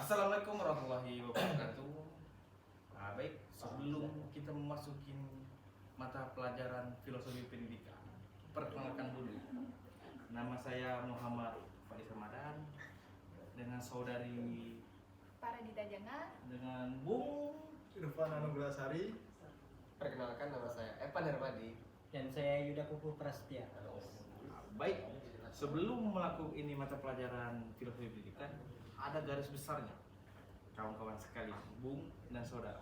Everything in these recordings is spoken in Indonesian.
Assalamualaikum warahmatullahi wabarakatuh. Baik, sebelum kita memasuki mata pelajaran filosofi pendidikan, perkenalkan dulu. Nama saya Muhammad Faiz Ramadan dengan saudari Paradita Jana dengan Bung Irfan Anugrah Sari. Perkenalkan, nama saya Evan Hermadi. Dan saya Yuda Pupu Prasetya. Baik, sebelum melakukan ini mata pelajaran filosofi pendidikan, ada garis besarnya, kawan-kawan sekalian, Bung dan saudara.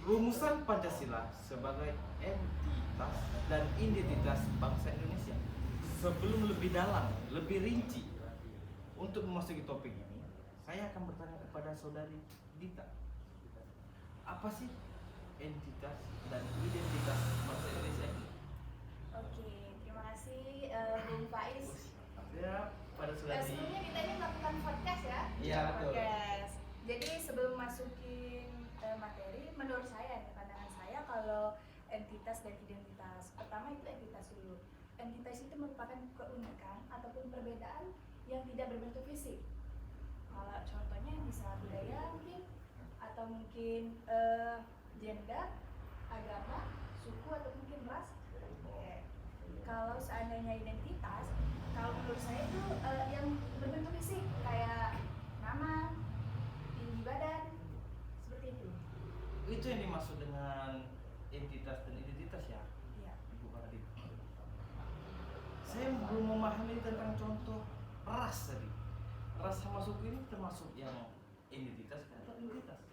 Rumusan Pancasila sebagai entitas dan identitas bangsa Indonesia. Sebelum lebih dalam, lebih rinci, untuk memasuki topik ini, saya akan bertanya kepada saudari Dita. Apa sih entitas dan identitas bangsa Indonesia ini? Oke, terima kasih Bung Faiz. Ya, pada saudari. Sebelumnya kita ini melakukan podcast ya? Iya, betul. Podcast. Jadi sebelum masukin materi, menurut saya, pandangan saya kalau entitas dan identitas. Pertama itu entitas dulu. Entitas itu merupakan keunikan ataupun perbedaan yang tidak berbentuk fisik. Kalau contohnya bisa budaya mungkin, atau mungkin gender, agama, suku, atau mungkin ras. Oke. Kalau seandainya identitas, kalau menurut saya itu yang berbentuk fisik kayak nama, tinggi badan, seperti itu. Itu yang dimaksud dengan entitas dan identitas ya, Iya. Ibu Paradita. Saya belum memahami tentang contoh ras tadi. Ras sama suku ini termasuk yang identitas atau identitas?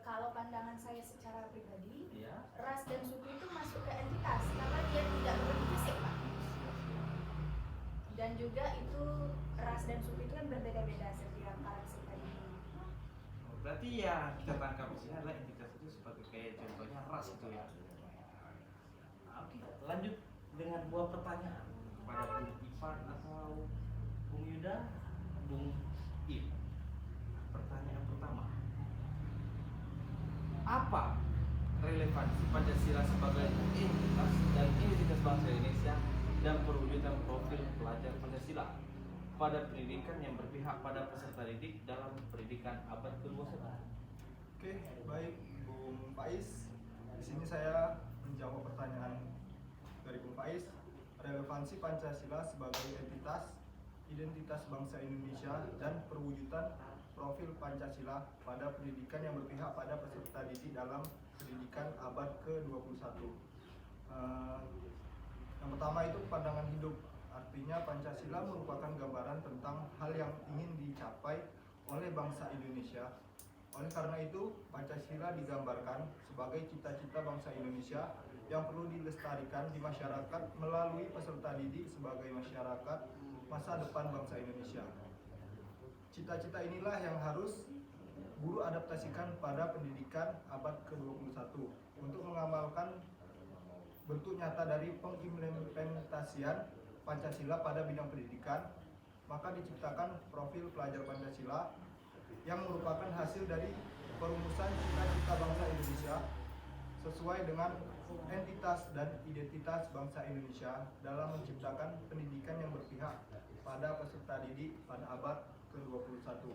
Kalau pandangan saya secara pribadi, Ya. ras dan suku itu masuk ke entitas karena dia tidak berbentuk fisik, Pak. Dan juga itu ras dan suku itu kan berbeda-beda setiap karakter tadi. Berarti ya kita tangkap di sini adalah entitas itu sebagai kayak contohnya ras itu ya. Oke, lanjut dengan buah pertanyaan kepada Bung Ivan atau Bung Yuda, Bung If. Pertanyaan pertama. Apa relevansi Pancasila sebagai entitas dan identitas bangsa Indonesia dan perwujudan profil pelajar Pancasila pada pendidikan yang berpihak pada peserta didik dalam pendidikan abad ke-21? Oke, baik Bung Faiz. Di sini saya menjawab pertanyaan dari Bung Faiz. Relevansi Pancasila sebagai entitas, identitas bangsa Indonesia dan perwujudan profil Pancasila pada pendidikan yang berpihak pada peserta didik dalam pendidikan abad ke-21. Yang pertama itu pandangan hidup. Artinya Pancasila merupakan gambaran tentang hal yang ingin dicapai oleh bangsa Indonesia. Oleh karena itu, Pancasila digambarkan sebagai cita-cita bangsa Indonesia yang perlu dilestarikan di masyarakat melalui peserta didik sebagai masyarakat masa depan bangsa Indonesia. Cita-cita inilah yang harus guru adaptasikan pada pendidikan abad ke-21 untuk mengamalkan bentuk nyata dari pengimplementasian Pancasila pada bidang pendidikan. Maka diciptakan profil pelajar Pancasila yang merupakan hasil dari perumusan cita-cita bangsa Indonesia sesuai dengan entitas dan identitas bangsa Indonesia dalam menciptakan pendidikan yang berpihak pada peserta didik pada abad ke-21.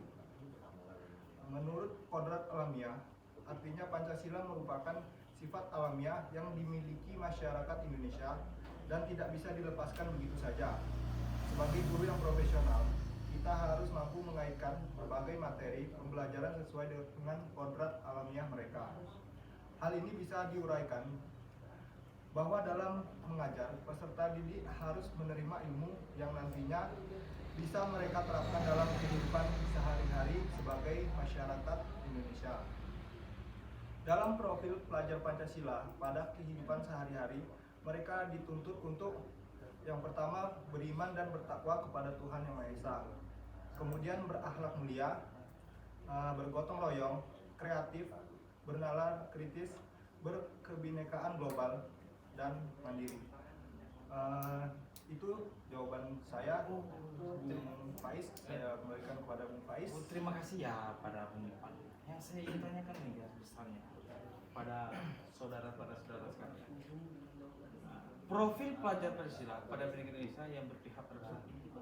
Menurut kodrat alamiah, artinya Pancasila merupakan sifat alamiah yang dimiliki masyarakat Indonesia dan tidak bisa dilepaskan begitu saja. Sebagai guru yang profesional, kita harus mampu mengaitkan berbagai materi pembelajaran sesuai dengan kodrat alamiah mereka. Hal ini bisa diuraikan bahwa dalam mengajar, peserta didik harus menerima ilmu yang nantinya bisa mereka terapkan dalam kehidupan sehari-hari sebagai masyarakat Indonesia. Dalam profil pelajar Pancasila pada kehidupan sehari-hari, mereka dituntut untuk yang pertama beriman dan bertakwa kepada Tuhan Yang Maha Esa. Kemudian berakhlak mulia, bergotong royong, kreatif, bernalar kritis, berkebinekaan global, dan mandiri. Itu jawaban saya, Bung Faiz. Saya kembalikan kepada Bung Faiz. Terima kasih ya pada Bung Ivan. Yang saya ingin tanyakan nih garis besarnya pada saudara-saudara sekalian. Profil pelajar Pancasila pada pendidikan Indonesia yang berpihak pada peserta didik,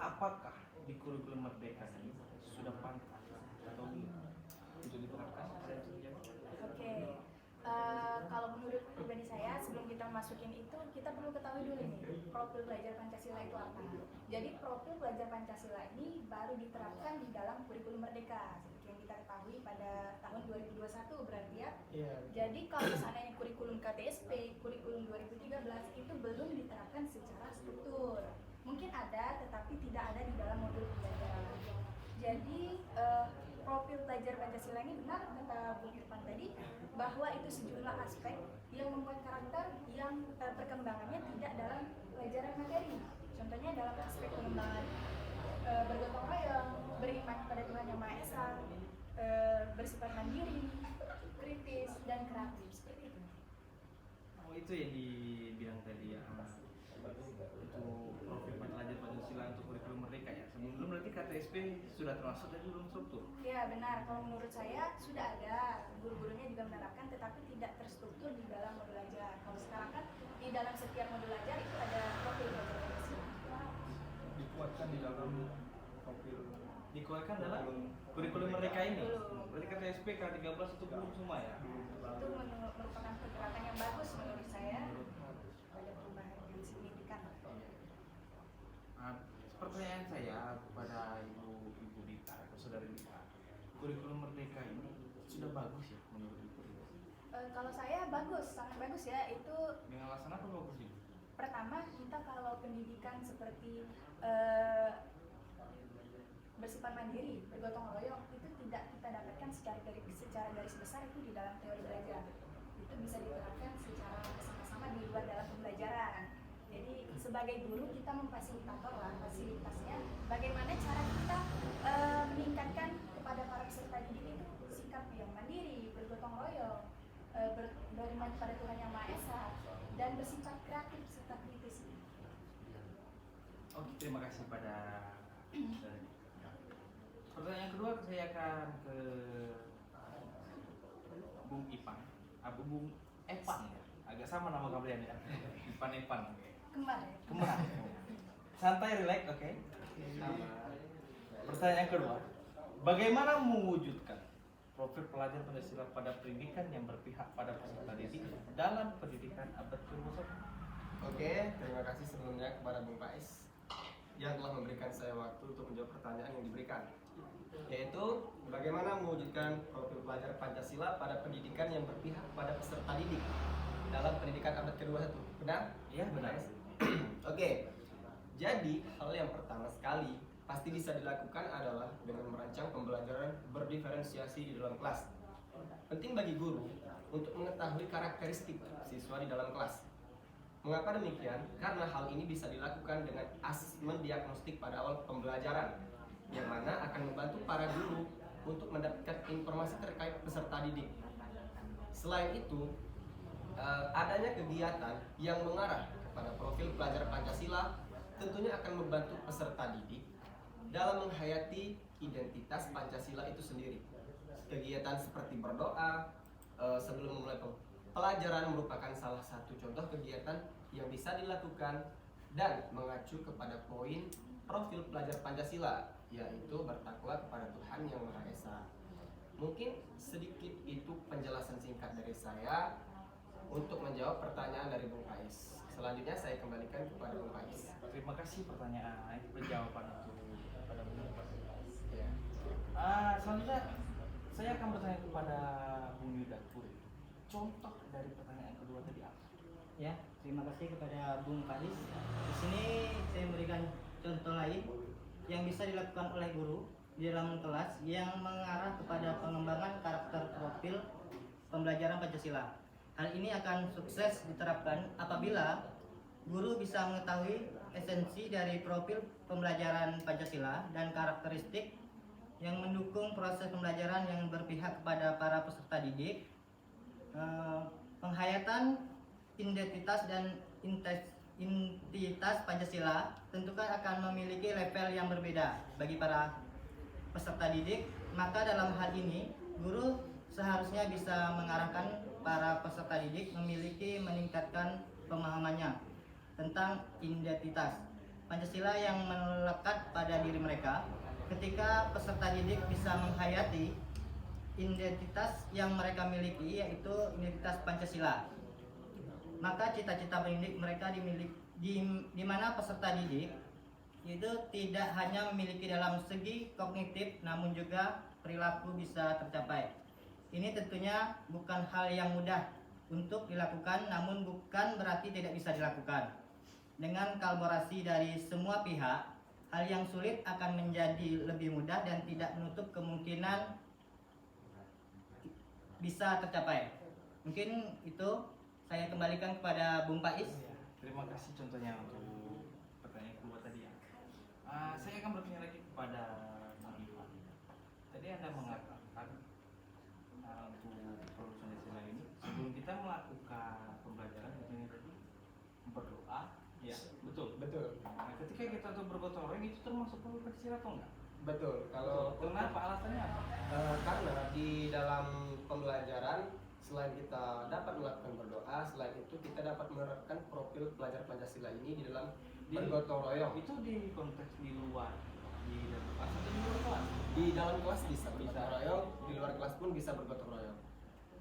apakah di kurikulum Merdeka ini sudah pantas atau belum untuk diterapkan? Saya bisa jawab. Oke, kalau menurut pribadi saya, sebelum kita masukin itu, kita perlu ketahui dulu nih, profil belajar Pancasila itu apa. Jadi profil belajar Pancasila ini baru diterapkan di dalam kurikulum Merdeka, seperti yang kita ketahui pada tahun 2021 berarti ya. Iya. Jadi kalau seandainya kurikulum KTSP, kurikulum 2013 itu belum diterapkan secara struktur. Mungkin ada, tetapi tidak ada di dalam modul pembelajaran. Jadi profil belajar Pancasila ini benar kata Bung Irfan tadi, bahwa itu sejumlah aspek yang membuat karakter yang perkembangannya tidak dalam pelajaran materi. Contohnya dalam aspek pengembangan bergotong royong, beriman pada Tuhan Yang Maha Esa, bersifat mandiri, kritis, dan kreatif seperti itu. Oh, itu yang dibilang tadi ya. Itu profil pelajar Pancasila untuk kurikulum Merdeka ya. Sebelum berarti KTSP sudah termasuk dari belum struktur. Ya benar, kalau menurut saya sudah ada, guru-gurunya juga menerapkan, tetapi tidak terstruktur di dalam modul ajar. Kalau sekarang kan di dalam setiap modul ajar itu ada profil belajar Pancasila. Dikuatkan di dalam profil Dikeluarkan dalam kurikulum Merdeka ini. Belum. Berarti KTSP K13 itu belum semua ya. Itu merupakan pergerakan yang bagus menurut saya. Ada perubahan yang signifikan. Pertanyaan saya kepada Ibu Dita atau Saudari Dita, kurikulum Merdeka ini sudah bagus ya menurut Ibu? Kalau saya bagus, sangat bagus ya. Itu Dengan alasan apa bagus Ibu? pertama, kita kalau pendidikan seperti bersifat mandiri, bergotong royong, itu tidak kita dapatkan secara garis besar itu di dalam teori belajar. Itu bisa diterapkan secara bersama-sama di luar dalam pembelajaran. Jadi sebagai guru kita memfasilitator lah, fasilitasnya bagaimana cara kita meningkatkan kepada para peserta didik itu sikap yang mandiri, bergotong royong, beriman pada Tuhan Yang Maha Esa, dan bersifat kreatif serta kritis. Oke, terima kasih pada Saudari. Pertanyaan kedua saya akan ke Bung Ipan, Bung Epan ya. Agak sama nama kalian ya. Epan. Kembar ya? Kembar. Santai, relax, oke. Pertanyaan kedua, bagaimana mewujudkan profil pelajar Pancasila pada pendidikan yang berpihak pada peserta didik dalam pendidikan abad ke-21? Oke, terima kasih sebelumnya kepada Bung Pais yang telah memberikan saya waktu untuk menjawab pertanyaan yang diberikan, yaitu bagaimana mewujudkan profil pelajar Pancasila pada pendidikan yang berpihak pada peserta didik dalam pendidikan abad ke-21. Benar? Iya, benar. Oke, jadi hal yang pertama sekali pasti bisa dilakukan adalah dengan merancang pembelajaran berdiferensiasi di dalam kelas. Penting bagi guru untuk mengetahui karakteristik siswa di dalam kelas. Mengapa demikian? Karena hal ini bisa dilakukan dengan asesmen diagnostik pada awal pembelajaran, yang mana akan membantu para guru untuk mendapatkan informasi terkait peserta didik. Selain itu, adanya kegiatan yang mengarah kepada profil pelajar Pancasila tentunya akan membantu peserta didik dalam menghayati identitas Pancasila itu sendiri. Kegiatan seperti berdoa sebelum memulai pelajaran merupakan salah satu contoh kegiatan yang bisa dilakukan dan mengacu kepada poin profil pelajar Pancasila, yaitu bertakwa kepada Tuhan Yang Maha Esa. Mungkin sedikit itu penjelasan singkat dari saya untuk menjawab pertanyaan dari Bung Pais. Selanjutnya saya kembalikan kepada Bung Pais. Terima kasih pertanyaan jawaban itu pada Bung Pais. Ya. Selanjutnya saya akan bertanya kepada Bung Yuda Puri. Contoh dari pertanyaan kedua tadi apa? Ya, terima kasih kepada Bung Pais. Di sini saya memberikan contoh lain yang bisa dilakukan oleh guru di dalam kelas yang mengarah kepada pengembangan karakter profil pembelajaran Pancasila. Hal ini akan sukses diterapkan apabila guru bisa mengetahui esensi dari profil pembelajaran Pancasila dan karakteristik yang mendukung proses pembelajaran yang berpihak kepada para peserta didik. Penghayatan identitas dan intitas Pancasila tentukan akan memiliki level yang berbeda bagi para peserta didik. Maka dalam hal ini guru seharusnya bisa mengarahkan para peserta didik meningkatkan pemahamannya tentang identitas Pancasila yang melekat pada diri mereka. Ketika peserta didik bisa menghayati identitas yang mereka miliki, yaitu identitas Pancasila, maka cita-cita pendidik mereka di mana peserta didik itu tidak hanya memiliki dalam segi kognitif, namun juga perilaku bisa tercapai. Ini tentunya bukan hal yang mudah untuk dilakukan, namun bukan berarti tidak bisa dilakukan. Dengan kolaborasi dari semua pihak, hal yang sulit akan menjadi lebih mudah dan tidak menutup kemungkinan bisa tercapai. Mungkin itu saya kembalikan kepada Bung Pais. Terima kasih contohnya untuk pertanyaan kedua tadi ya. Saya akan bertanya lagi kepada Bang Ivan. Tadi Anda mengatakan untuk produksi Pancasila ini sebelum kita melakukan pembelajaran contohnya tadi berdoa, ya betul. Betul. Nah, ketika kita untuk bergotong royong itu termasuk produksi Pancasila atau enggak? Betul. Kalau Kenapa? Alasannya apa? karena di dalam pembelajaran selain kita dapat melakukan berdoa, selain itu kita dapat menerapkan profil pelajar Pancasila ini di dalam bergotong royong. Itu di konteks di luar, di dalam kelas atau di luar kelas? Di dalam kelas bisa bergotong royong, di luar kelas pun bisa bergotong royong.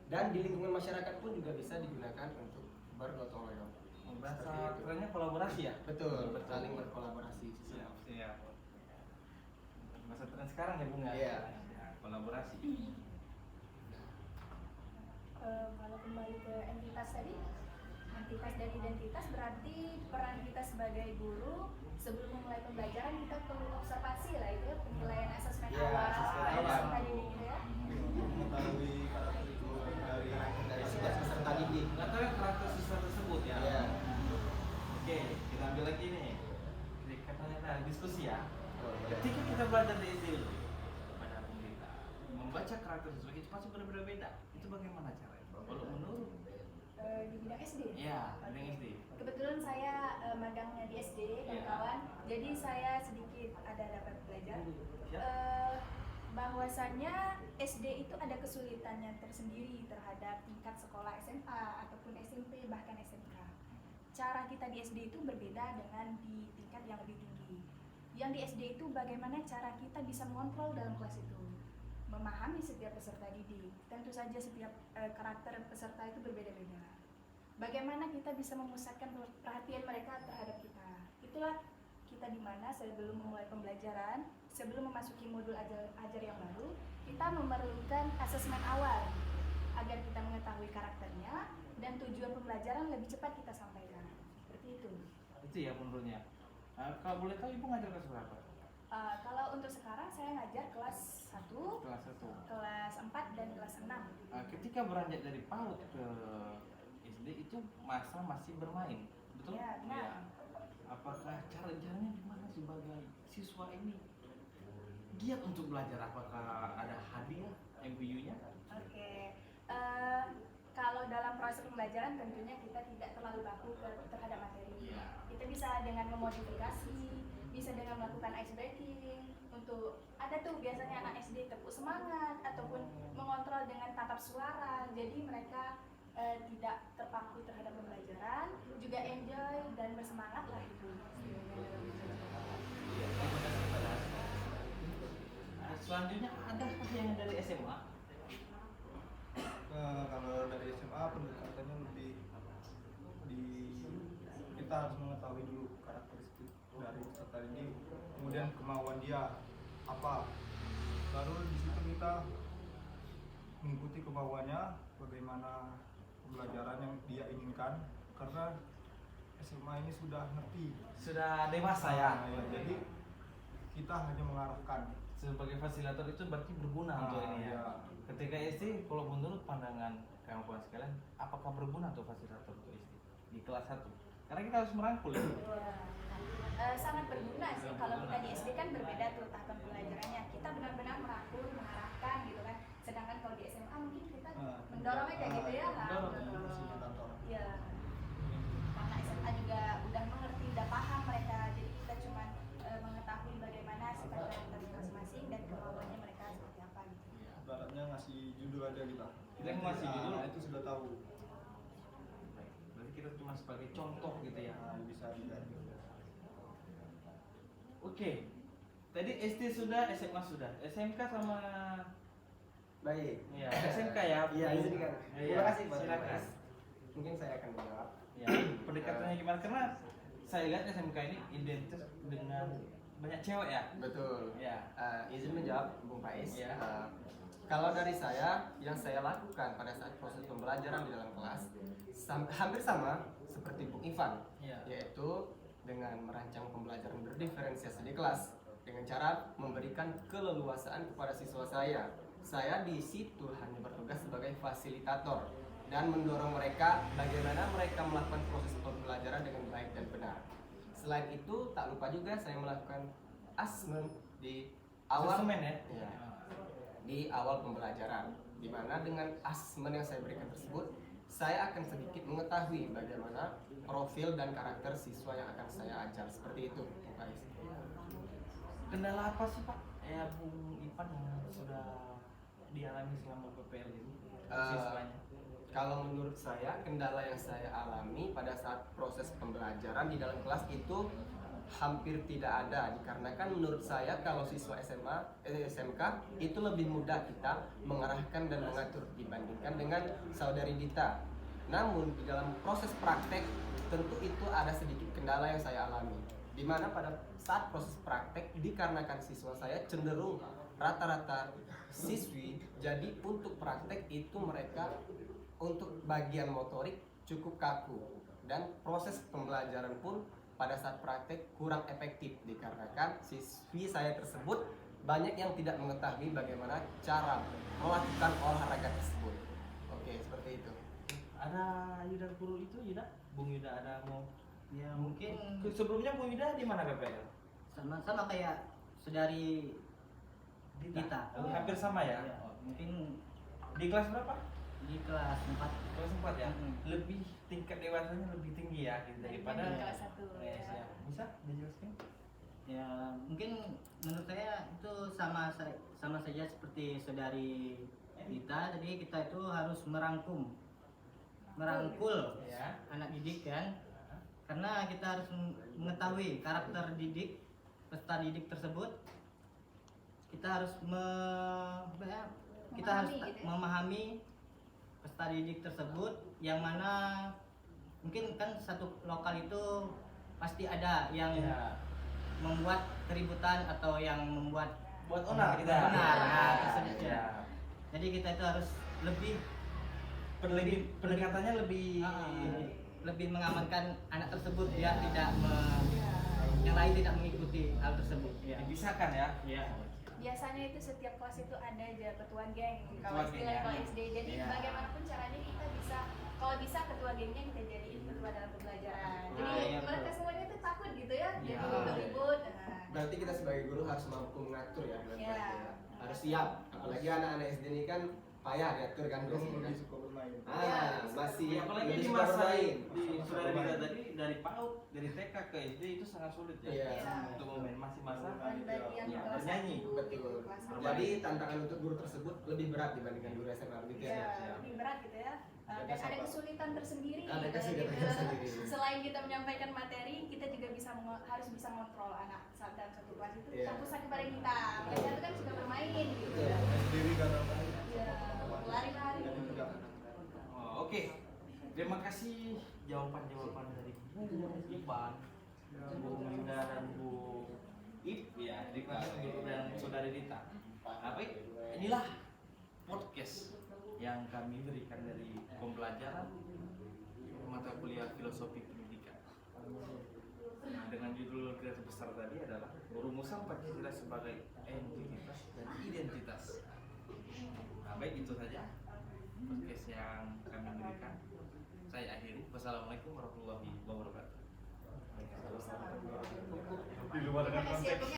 Dan di lingkungan masyarakat pun juga bisa digunakan untuk bergotong royong. Bahasa Seperti itu. kerennya kolaborasi ya? Betul, Betul. saling berkolaborasi. Siap. Bahasa tren sekarang ya Bung ya? Iya. Ya, kolaborasi. Kalau kembali ke entitas tadi, entitas dan identitas berarti peran kita sebagai guru sebelum memulai pembelajaran kita perlu observasi lah itu ya, penilaian asesmen Iya, awal asesmen dari awal. peserta didik gitu ya. Mengetahui karakter itu Dari sebelas peserta didik. Nggak tahu ya karakter siswa tersebut ya? Iya. Oke, kita ambil lagi nih. Jadi katanya nah, diskusi ya. Boleh. Ketika kita belajar di SD dulu pada pemerintah membaca karakter siswa itu pasti berbeda-beda. Itu bagaimana caranya? Kalau menurut Di bidang SD. ya, dengan SD. Kebetulan saya magangnya di SD dan Iya. kawan, jadi saya sedikit ada dapat belajar. Siap. Bahwasannya SD itu ada kesulitannya tersendiri terhadap tingkat sekolah SMA ataupun SMP bahkan SMK. Cara kita di SD itu berbeda dengan di tingkat yang lebih tinggi. Yang di SD itu bagaimana cara kita bisa mengontrol dalam kelas itu, memahami setiap peserta didik. Tentu saja setiap karakter peserta itu berbeda-beda. Bagaimana kita bisa memusatkan perhatian mereka terhadap kita. Itulah kita di mana sebelum memulai pembelajaran, sebelum memasuki modul ajar yang baru, kita memerlukan asesmen awal agar kita mengetahui karakternya dan tujuan pembelajaran lebih cepat kita sampaikan. Seperti itu. Itu ya menurutnya. Kalau boleh tahu ibu ngajar kelas berapa? Kalau untuk sekarang saya ngajar kelas 1, Kelas 1. kelas 4 dan kelas 6. Ketika beranjak dari PAUD ke SD itu masa masih bermain, betul? Ya, benar. Ya. Apakah caranya gimana sebagai siswa ini giat untuk belajar? Apakah ada hadiah MBU-nya? Oke. Kalau dalam proses pembelajaran tentunya kita tidak terlalu baku terhadap materi. Iya. Kita bisa dengan memodifikasi, bisa dengan melakukan ice breaking. Untuk ada tuh biasanya anak SD tepuk semangat ataupun mengontrol dengan tatap suara. Jadi mereka tidak terpaku terhadap pembelajaran, juga enjoy dan bersemangat lah itu. Selanjutnya ada yang dari SMA? Kalau dari SMA pendekatannya lebih di kita harus mengetahui dulu karakteristik dari peserta ini, kemudian kemauan dia apa, baru di situ kita mengikuti kemauannya, bagaimana pembelajaran yang dia inginkan, karena SMA ini sudah ngerti. Sudah dewasa ya. Ya, jadi kita hanya mengarahkan. Sebagai fasilitator itu berarti berguna untuk ini ya. Ya. Ketika SD, kalau menurut pandangan kawan-kawan sekalian, apakah berguna untuk fasilitator untuk SD di kelas 1? Karena kita harus merangkul ya. Sangat berguna sih. Kalau kita di SD kan berbeda tuh tahapan pembelajarannya. Kita benar-benar merangkul, mengarahkan gitu kan. Sedangkan kalau di SMA mungkin kita mendorongnya kayak gitu ya. Iya. Karena SMA juga udah mengerti, udah paham mereka. Jadi kita cuma mengetahui bagaimana sifat karakter masing-masing dan kemauannya mereka seperti apa gitu. Ibaratnya ngasih judul aja kita. Kita ngasih judul. Itu sudah tahu. Berarti kita cuma sebagai contoh gitu ya. Bisa diganti. Oke. Tadi SD sudah, SMA sudah, SMK sama Baik. ya SMK ya. Iya, izinkan. Iya, Terima kasih Pak silakan. Mas. Mungkin saya akan menjawab. Ya, pendekatannya gimana? Karena saya lihat SMK ini identik dengan banyak cewek ya. Betul. Ya. Izin menjawab Bung Faiz. Iya. Kalau dari saya, yang saya lakukan pada saat proses pembelajaran di dalam kelas hampir sama seperti Bung Ivan, Iya. yaitu dengan merancang pembelajaran berdiferensiasi di kelas dengan cara memberikan keleluasaan kepada siswa saya. Saya di situ hanya bertugas sebagai fasilitator dan mendorong mereka bagaimana mereka melakukan proses pembelajaran dengan baik dan benar. Selain itu, tak lupa juga saya melakukan asesmen di awal Asesmen ya? Iya. Di awal pembelajaran, di mana dengan asesmen yang saya berikan tersebut, saya akan sedikit mengetahui bagaimana profil dan karakter siswa yang akan saya ajar. Seperti itu, Pak Is. Kendala apa sih Pak? Ya Bung Ipan yang sudah dialami selama PPL ini siswanya. Kalau menurut saya, kendala yang saya alami pada saat proses pembelajaran di dalam kelas itu hampir tidak ada, dikarenakan menurut saya kalau siswa SMK itu lebih mudah kita mengarahkan dan mengatur dibandingkan dengan saudari Dita. Namun di dalam proses praktek tentu itu ada sedikit kendala yang saya alami, di mana pada saat proses praktek dikarenakan siswa saya cenderung rata-rata siswi, jadi untuk praktek itu mereka untuk bagian motorik cukup kaku dan proses pembelajaran pun pada saat praktek kurang efektif dikarenakan siswi saya tersebut banyak yang tidak mengetahui bagaimana cara melakukan olahraga tersebut. Oke, seperti itu. Ada Yuda guru itu Yuda? Bung Yuda ada mau? Ya mungkin Sebelumnya Bung Yuda di mana PPL? sama kayak saudari Dita. Oh, hampir sama ya? Ya, mungkin Di kelas berapa? di kelas 4. Kelas 4 ya? Mm-mm. Lebih tingkat dewasanya lebih tinggi ya gitu daripada Dibanding kelas 1. siap. Bisa dijelaskan? Ya mungkin menurut saya itu sama saja seperti saudari Dita. Jadi kita itu harus merangkul Ya. anak didik kan, karena kita harus mengetahui karakter didik peserta didik tersebut. Kita harus memahami peserta didik tersebut, yang mana mungkin kan satu lokal itu pasti ada yang Ya. membuat keributan atau yang membuat Buat onar kita. Onar, Ya. tersebut. Ya. Jadi kita itu harus lebih Pendekatannya lebih lebih mengamankan anak tersebut biar yang lain tidak mengikuti hal tersebut. Ya. dipisahkan ya. Ya. Biasanya itu setiap kelas itu ada aja ketua geng Ketua kalau geng, istilah ya. kalau SD. Jadi Iya. bagaimanapun caranya kita bisa, kalau bisa ketua gengnya kita jadiin ketua dalam pembelajaran. Jadi iya, mereka betul. semuanya tuh takut gitu ya, Iya. jadi ribut. Nah, Berarti kita sebagai guru harus mampu mengatur ya dengan Iya. baik ya. Harus siap. Apalagi anak-anak SD ini kan payah diatur kan Belum biasanya kan. lebih suka bermain. Masih Apalagi lebih di suka masa bermain. di saudara kita tadi dari PAUD, dari TK ke SD itu sangat sulit ya. Iya. Untuk momen masih masa. dan bagi yang Iya, kelas bernyanyi. 1 Betul. gitu, kelas satu. Jadi tantangan untuk guru tersebut lebih berat dibandingkan guru SMA gitu Iya, ya. lebih berat gitu ya. Dan ada kesulitan tersendiri. Ada gitu. kesulitan tersendiri. Selain kita menyampaikan materi, kita juga harus bisa ngontrol anak saat dalam satu kelas itu Iya. terpusat kepada kita. Mereka itu kan suka bermain gitu. Iya. Sendiri kadang-kadang. Ya, lari-lari. Jadi tidak. Oh, oke. Terima kasih jawaban-jawaban dari Bung Ipan, Bung Yuda dan Bung Ip ya, di kelas guru dan saudari Dita. Baik, inilah podcast yang kami berikan dari pembelajaran mata kuliah filosofi pendidikan. Dengan judul kreatif besar tadi adalah Rumusan Pancasila sebagai entitas dan identitas. Nah, baik itu saja podcast yang kami berikan. Saya akhiri. Wassalamualaikum warahmatullahi wabarakatuh. Di luar Terima dengan kasih ya, konteks. Bung.